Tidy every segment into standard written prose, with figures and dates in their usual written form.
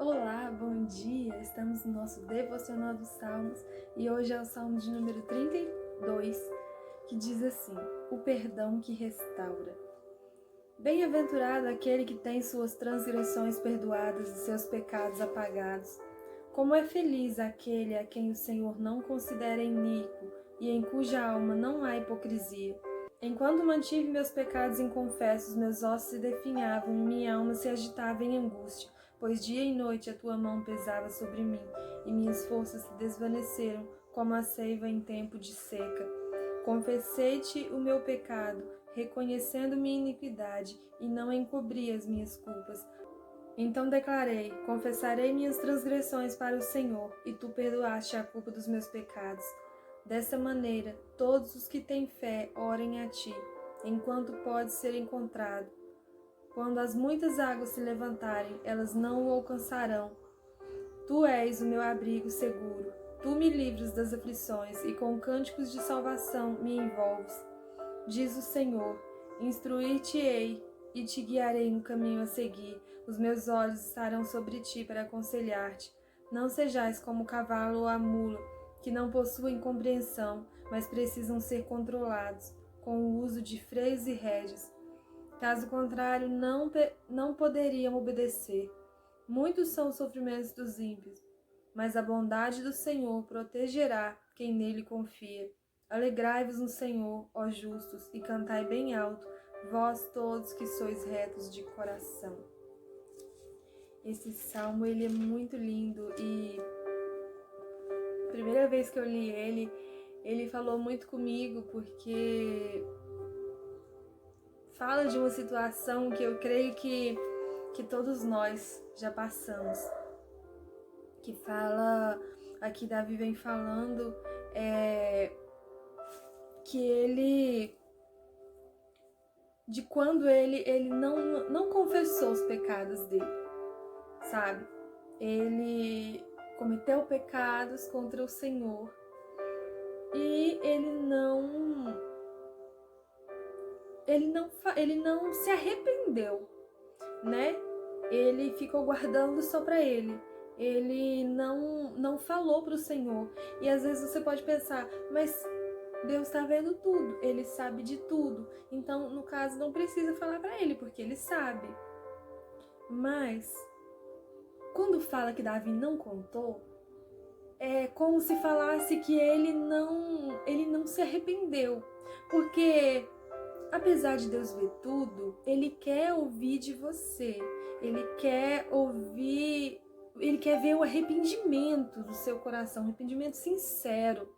Olá, bom dia! Estamos no nosso Devocional dos Salmos e hoje é o Salmo de número 32, que diz assim: O perdão que restaura. Bem-aventurado aquele que tem suas transgressões perdoadas e seus pecados apagados. Como é feliz aquele a quem o Senhor não considera iníquo e em cuja alma não há hipocrisia. Enquanto mantive meus pecados inconfessos, meus ossos se definhavam e minha alma se agitava em angústia, pois dia e noite a tua mão pesava sobre mim, e minhas forças se desvaneceram como a seiva em tempo de seca. Confessei-te o meu pecado, reconhecendo minha iniquidade, e não encobri as minhas culpas. Então declarei: confessarei minhas transgressões para o Senhor, e tu perdoaste a culpa dos meus pecados. Dessa maneira, todos os que têm fé orem a ti, enquanto pode ser encontrado. Quando as muitas águas se levantarem, elas não o alcançarão. Tu és o meu abrigo seguro. Tu me livras das aflições e com cânticos de salvação me envolves. Diz o Senhor: instruir-te-ei e te guiarei no caminho a seguir. Os meus olhos estarão sobre ti para aconselhar-te. Não sejais como o cavalo ou a mula, que não possuem compreensão, mas precisam ser controlados com o uso de freios e rédeas. Caso contrário, não poderiam obedecer. Muitos são os sofrimentos dos ímpios, mas a bondade do Senhor protegerá quem nele confia. Alegrai-vos no Senhor, ó justos, e cantai bem alto, vós todos que sois retos de coração. Esse salmo ele é muito lindo e a primeira vez que eu li ele falou muito comigo, porque fala de uma situação que eu creio que todos nós já passamos. Que fala, aqui Davi vem falando, que ele, de quando ele não confessou os pecados dele, sabe? Ele cometeu pecados contra o Senhor e ele não se arrependeu, né? Ele ficou guardando só para ele. Ele não falou para o Senhor. E às vezes você pode pensar, mas Deus está vendo tudo, Ele sabe de tudo. Então, no caso, não precisa falar para Ele, porque Ele sabe. Mas, quando fala que Davi não contou, é como se falasse que ele não se arrependeu. Porque, apesar de Deus ver tudo, Ele quer ouvir de você. Ele quer ver o arrependimento do seu coração, um arrependimento sincero.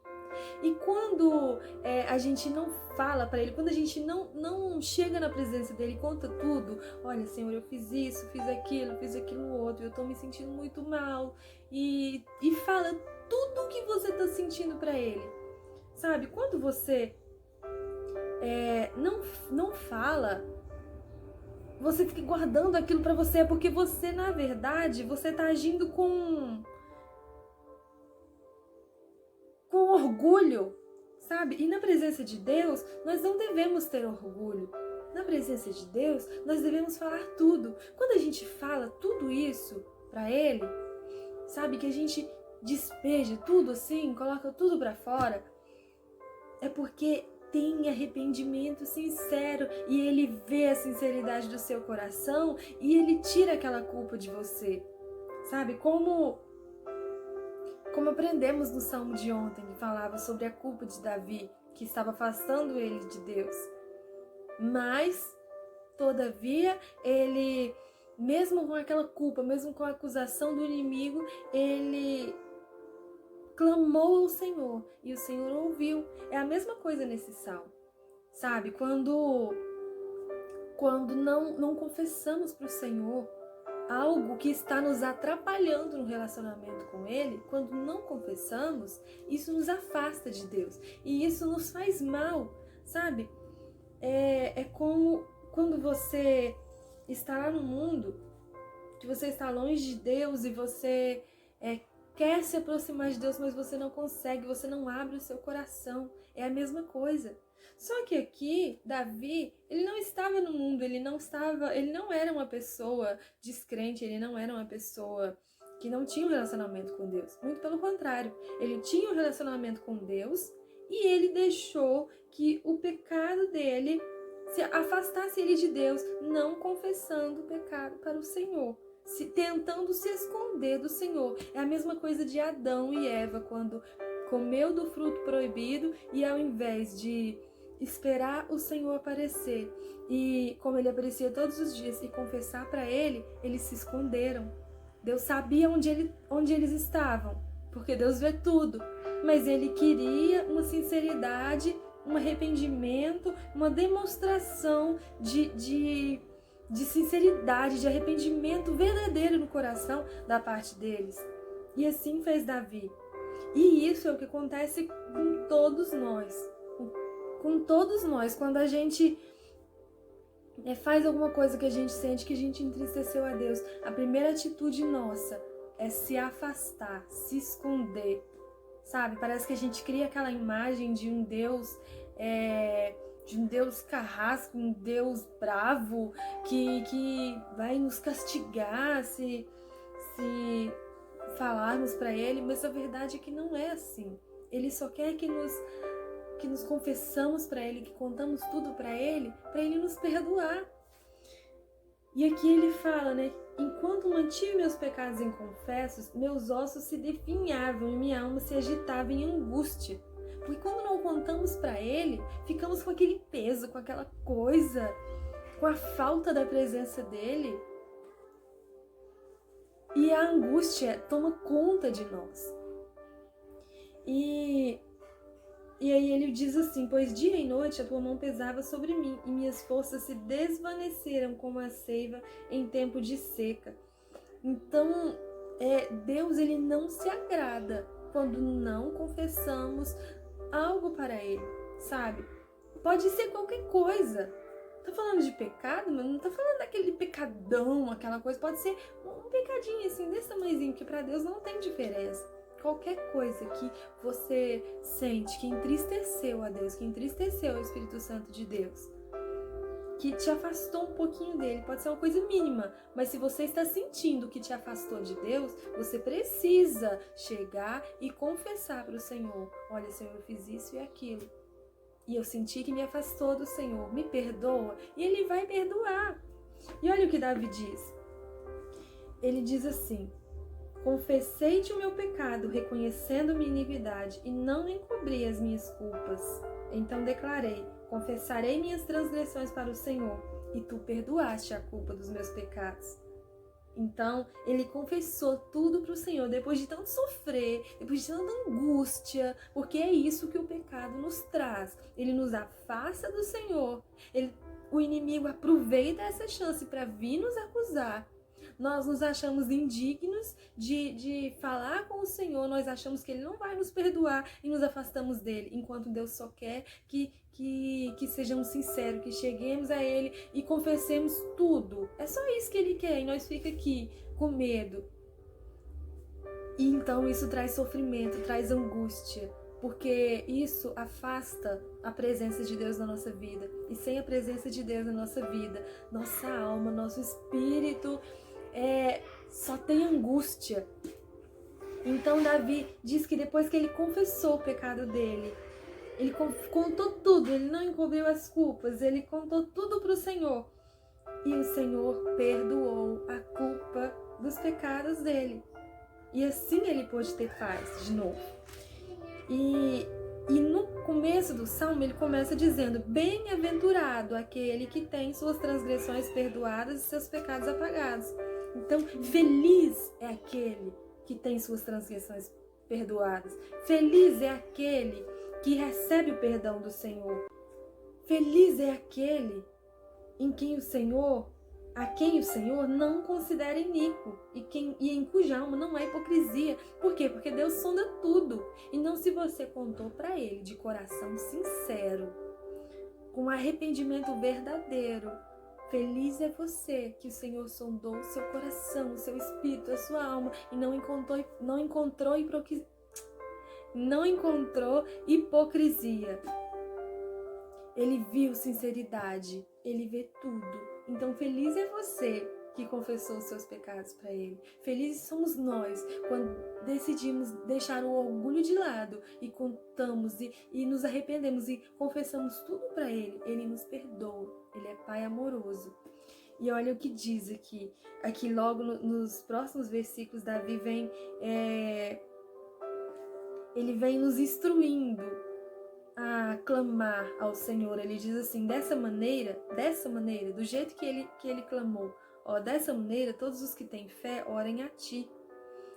E quando a gente não fala para Ele, quando a gente não chega na presença dEle e conta tudo, olha, Senhor, eu fiz isso, fiz aquilo outro, eu tô me sentindo muito mal, e fala tudo o que você tá sentindo para Ele, sabe? Quando você não fala, você fica guardando aquilo para você, porque você, na verdade, você tá agindo com orgulho, sabe? E na presença de Deus, nós não devemos ter orgulho. Na presença de Deus, nós devemos falar tudo. Quando a gente fala tudo isso para Ele, sabe? Que a gente despeja tudo assim, coloca tudo para fora, é porque tem arrependimento sincero e Ele vê a sinceridade do seu coração e Ele tira aquela culpa de você, sabe? Como aprendemos no Salmo de ontem, que falava sobre a culpa de Davi, que estava afastando ele de Deus. Mas, todavia, ele, mesmo com aquela culpa, mesmo com a acusação do inimigo, ele clamou ao Senhor e o Senhor ouviu. É a mesma coisa nesse salmo, sabe? Quando não confessamos para o Senhor algo que está nos atrapalhando no relacionamento com Ele, quando não confessamos, isso nos afasta de Deus e isso nos faz mal, sabe? É como quando você está lá no mundo, que você está longe de Deus e você quer se aproximar de Deus, mas você não consegue, você não abre o seu coração. É a mesma coisa. Só que aqui, Davi, ele não estava no mundo, ele não era uma pessoa descrente, ele não era uma pessoa que não tinha um relacionamento com Deus. Muito pelo contrário, ele tinha um relacionamento com Deus e ele deixou que o pecado dele se afastasse ele de Deus, não confessando o pecado para o Senhor, tentando se esconder do Senhor. É a mesma coisa de Adão e Eva, quando comeu do fruto proibido e ao invés de esperar o Senhor aparecer, e como ele aparecia todos os dias, e confessar para ele, eles se esconderam. Deus sabia onde eles estavam, porque Deus vê tudo, mas ele queria uma sinceridade, um arrependimento, uma demonstração de sinceridade, de arrependimento verdadeiro no coração da parte deles. E assim fez Davi. E isso é o que acontece com todos nós. Com todos nós, quando a gente faz alguma coisa que a gente sente que a gente entristeceu a Deus, a primeira atitude nossa é se afastar, se esconder, sabe? Parece que a gente cria aquela imagem de um Deus carrasco, um Deus bravo, que vai nos castigar se falarmos para Ele, mas a verdade é que não é assim. Ele só quer que nos confessamos para Ele, que contamos tudo para Ele nos perdoar. E aqui ele fala, né? Enquanto mantive meus pecados inconfessos, meus ossos se definhavam e minha alma se agitava em angústia. Porque quando não contamos para Ele, ficamos com aquele peso, com aquela coisa, com a falta da presença dEle. E a angústia toma conta de nós. E aí ele diz assim: pois dia e noite a tua mão pesava sobre mim, e minhas forças se desvaneceram como a seiva em tempo de seca. Então, Deus, ele não se agrada quando não confessamos algo para Ele, sabe? Pode ser qualquer coisa. Tá falando de pecado, mas não tá falando daquele pecadão, aquela coisa. Pode ser um pecadinho assim, desse tamanhozinho, que para Deus não tem diferença. Qualquer coisa que você sente que entristeceu a Deus, que entristeceu o Espírito Santo de Deus, que te afastou um pouquinho dele, pode ser uma coisa mínima, mas se você está sentindo que te afastou de Deus, você precisa chegar e confessar para o Senhor: olha, Senhor, eu fiz isso e aquilo, e eu senti que me afastou do Senhor, me perdoa, e Ele vai perdoar. E olha o que Davi diz. Ele diz assim: confessei-te o meu pecado, reconhecendo minha iniquidade, e não encobri as minhas culpas. Então declarei: confessarei minhas transgressões para o Senhor, e tu perdoaste a culpa dos meus pecados. Então, ele confessou tudo para o Senhor, depois de tanto sofrer, depois de tanta angústia, porque é isso que o pecado nos traz. Ele nos afasta do Senhor, o inimigo aproveita essa chance para vir nos acusar. Nós nos achamos indignos de falar com o Senhor, nós achamos que Ele não vai nos perdoar e nos afastamos dEle, enquanto Deus só quer que sejamos sinceros, que cheguemos a Ele e confessemos tudo. É só isso que Ele quer, e nós fica aqui com medo. E então isso traz sofrimento, traz angústia, porque isso afasta a presença de Deus na nossa vida. E sem a presença de Deus na nossa vida, nossa alma, nosso espírito só tem angústia. Então Davi diz que depois que ele confessou o pecado dele, ele contou tudo, ele não encobriu as culpas, ele contou tudo para o Senhor. E o Senhor perdoou a culpa dos pecados dele. E assim ele pôde ter paz de novo. E no começo do Salmo ele começa dizendo: bem-aventurado aquele que tem suas transgressões perdoadas e seus pecados apagados. Então, feliz é aquele que tem suas transgressões perdoadas. Feliz é aquele que recebe o perdão do Senhor. Feliz é aquele a quem o Senhor não considera iníquo e em cuja alma não há hipocrisia. Por quê? Porque Deus sonda tudo. E não se você contou para Ele de coração sincero, com arrependimento verdadeiro. Feliz é você que o Senhor sondou o seu coração, o seu espírito, a sua alma e não encontrou hipocrisia. Ele viu sinceridade, ele vê tudo. Então feliz é você que confessou os seus pecados para Ele. Felizes somos nós quando decidimos deixar o orgulho de lado e contamos e nos arrependemos e confessamos tudo para Ele. Ele nos perdoa. Ele é Pai amoroso. E olha o que diz aqui. Aqui logo nos próximos versículos, Davi vem... ele vem nos instruindo a clamar ao Senhor. Ele diz assim, dessa maneira, do jeito que ele clamou, dessa maneira, todos os que têm fé, orem a ti,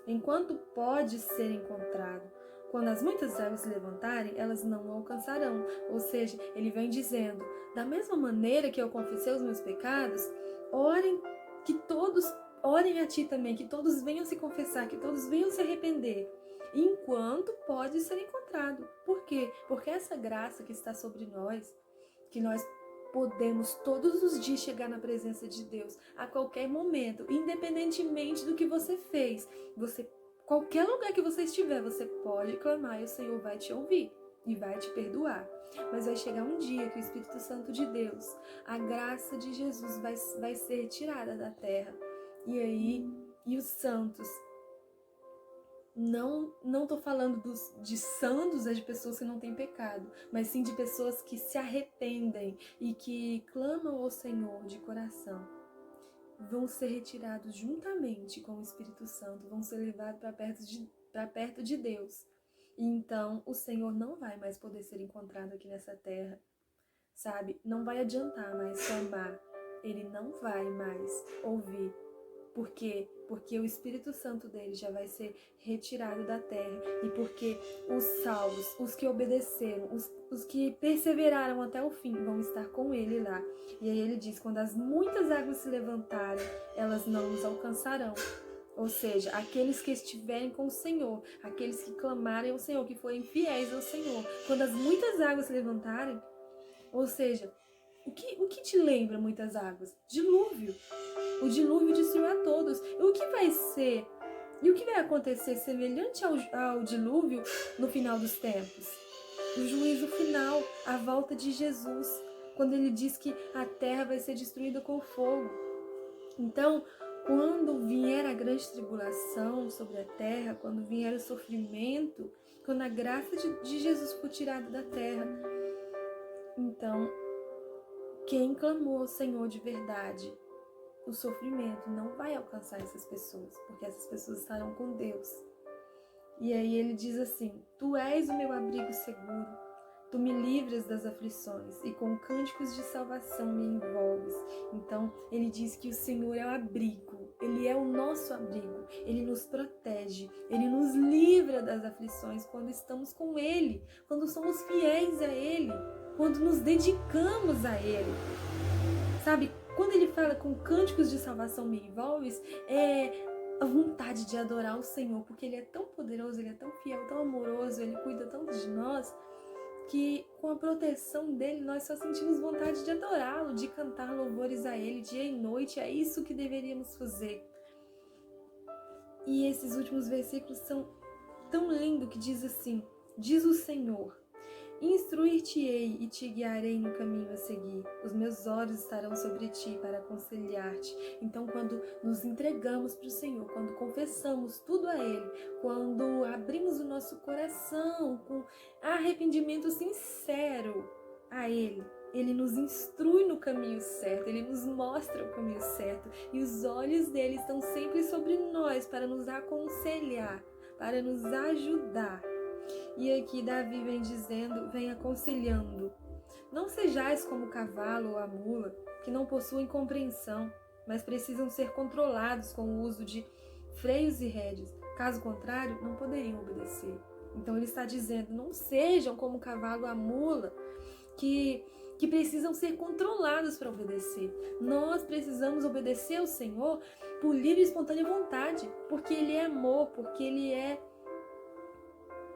enquanto pode ser encontrado. Quando as muitas águas se levantarem, elas não o alcançarão. Ou seja, ele vem dizendo, da mesma maneira que eu confessei os meus pecados, orem a ti também, que todos venham se confessar, que todos venham se arrepender, enquanto pode ser encontrado. Por quê? Porque essa graça que está sobre nós, que nós podemos todos os dias chegar na presença de Deus, a qualquer momento, independentemente do que você fez, qualquer lugar que você estiver, você pode clamar e o Senhor vai te ouvir e vai te perdoar. Mas vai chegar um dia que o Espírito Santo de Deus, a graça de Jesus vai ser retirada da terra. E os santos, não estou falando de santos, de pessoas que não têm pecado, mas sim de pessoas que se arrependem e que clamam ao Senhor de coração, vão ser retirados juntamente com o Espírito Santo, vão ser levados para perto de Deus. E então o Senhor não vai mais poder ser encontrado aqui nessa terra, sabe? Não vai adiantar mais clamar, Ele não vai mais ouvir. Por quê? Porque o Espírito Santo dele já vai ser retirado da terra. E porque os salvos, os que obedeceram, os que perseveraram até o fim, vão estar com ele lá. E aí ele diz, quando as muitas águas se levantarem, elas não nos alcançarão. Ou seja, aqueles que estiverem com o Senhor, aqueles que clamarem ao Senhor, que forem fiéis ao Senhor, quando as muitas águas se levantarem, ou seja, o que te lembra muitas águas? Dilúvio. O dilúvio destruiu a todos. E o que vai ser? E o que vai acontecer semelhante ao dilúvio no final dos tempos? O juízo final, a volta de Jesus, quando ele diz que a terra vai ser destruída com fogo. Então, quando vier a grande tribulação sobre a terra, quando vier o sofrimento, quando a graça de Jesus for tirada da terra, então, quem clamou ao Senhor de verdade, o sofrimento não vai alcançar essas pessoas, porque essas pessoas estarão com Deus. E aí ele diz assim, tu és o meu abrigo seguro, tu me livras das aflições e com cânticos de salvação me envolves. Então ele diz que o Senhor é o abrigo, Ele é o nosso abrigo, Ele nos protege, Ele nos livra das aflições quando estamos com Ele, quando somos fiéis a Ele, quando nos dedicamos a Ele. Sabe, quando ele fala com cânticos de salvação me envolves, é a vontade de adorar o Senhor, porque Ele é tão poderoso, Ele é tão fiel, tão amoroso, Ele cuida tanto de nós, que com a proteção dEle nós só sentimos vontade de adorá-lo, de cantar louvores a Ele dia e noite. É isso que deveríamos fazer. E esses últimos versículos são tão lindos que diz assim, diz o Senhor, instruir-te-ei e te guiarei no caminho a seguir. Os meus olhos estarão sobre ti para aconselhar-te. Então, quando nos entregamos para o Senhor, quando confessamos tudo a Ele, quando abrimos o nosso coração com arrependimento sincero a Ele, Ele nos instrui no caminho certo, Ele nos mostra o caminho certo. E os olhos dEle estão sempre sobre nós para nos aconselhar, para nos ajudar. E aqui Davi vem dizendo, vem aconselhando, não sejais como o cavalo ou a mula, que não possuem compreensão, mas precisam ser controlados com o uso de freios e rédeas. Caso contrário, não poderiam obedecer. Então ele está dizendo, não sejam como o cavalo ou a mula, que precisam ser controlados para obedecer. Nós precisamos obedecer ao Senhor por livre e espontânea vontade, porque Ele é amor,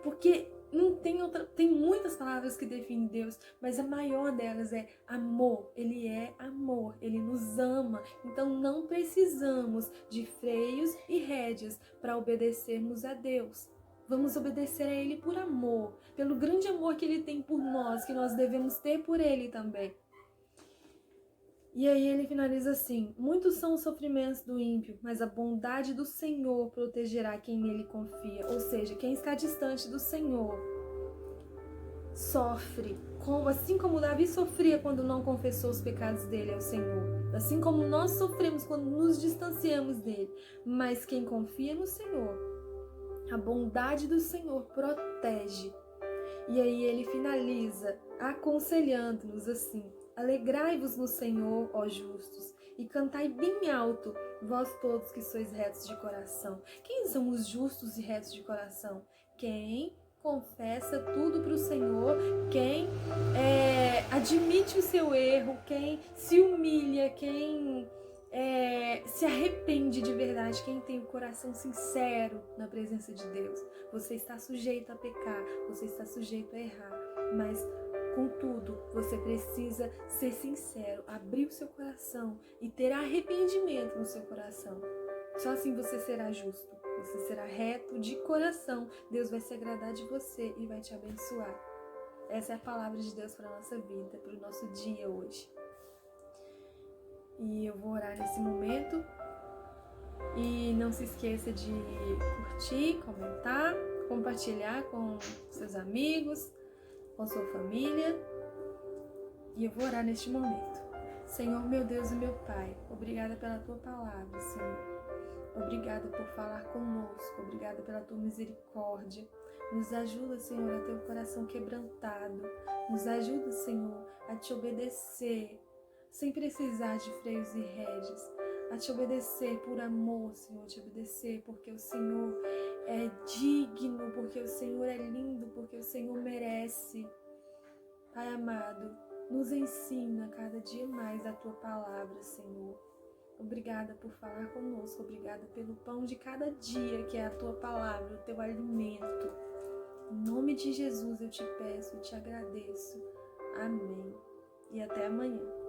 porque não tem muitas palavras que definem Deus, mas a maior delas é amor. Ele é amor, Ele nos ama. Então não precisamos de freios e rédeas para obedecermos a Deus. Vamos obedecer a Ele por amor, pelo grande amor que Ele tem por nós, que nós devemos ter por Ele também. E aí ele finaliza assim: muitos são os sofrimentos do ímpio, mas a bondade do Senhor protegerá quem nele confia. Ou seja, quem está distante do Senhor sofre, assim como Davi sofria quando não confessou os pecados dele ao Senhor. Assim como nós sofremos quando nos distanciamos dele. Mas quem confia no Senhor, a bondade do Senhor protege. E aí ele finaliza aconselhando-nos assim: alegrai-vos no Senhor, ó justos, e cantai bem alto, vós todos que sois retos de coração. Quem são os justos e retos de coração? Quem confessa tudo para o Senhor, quem admite o seu erro, quem se humilha, quem se arrepende de verdade, quem tem o coração sincero na presença de Deus. Você está sujeito a pecar, você está sujeito a errar, mas contudo, você precisa ser sincero, abrir o seu coração e ter arrependimento no seu coração. Só assim você será justo, você será reto de coração. Deus vai se agradar de você e vai te abençoar. Essa é a palavra de Deus para a nossa vida, para o nosso dia hoje. E eu vou orar nesse momento. E não se esqueça de curtir, comentar, compartilhar com seus amigos, com sua família. E eu vou orar neste momento. Senhor, meu Deus e meu Pai, obrigada pela Tua palavra, Senhor. Obrigada por falar conosco, obrigada pela Tua misericórdia. Nos ajuda, Senhor, a ter o coração quebrantado. Nos ajuda, Senhor, a Te obedecer, sem precisar de freios e rédeas. A Te obedecer por amor, Senhor, a Te obedecer porque o Senhor é digno, porque o Senhor é lindo, porque o Senhor merece. Pai amado, nos ensina cada dia mais a Tua palavra, Senhor. Obrigada por falar conosco, obrigada pelo pão de cada dia, que é a Tua palavra, o Teu alimento. Em nome de Jesus eu te peço, eu te agradeço. Amém. E até amanhã.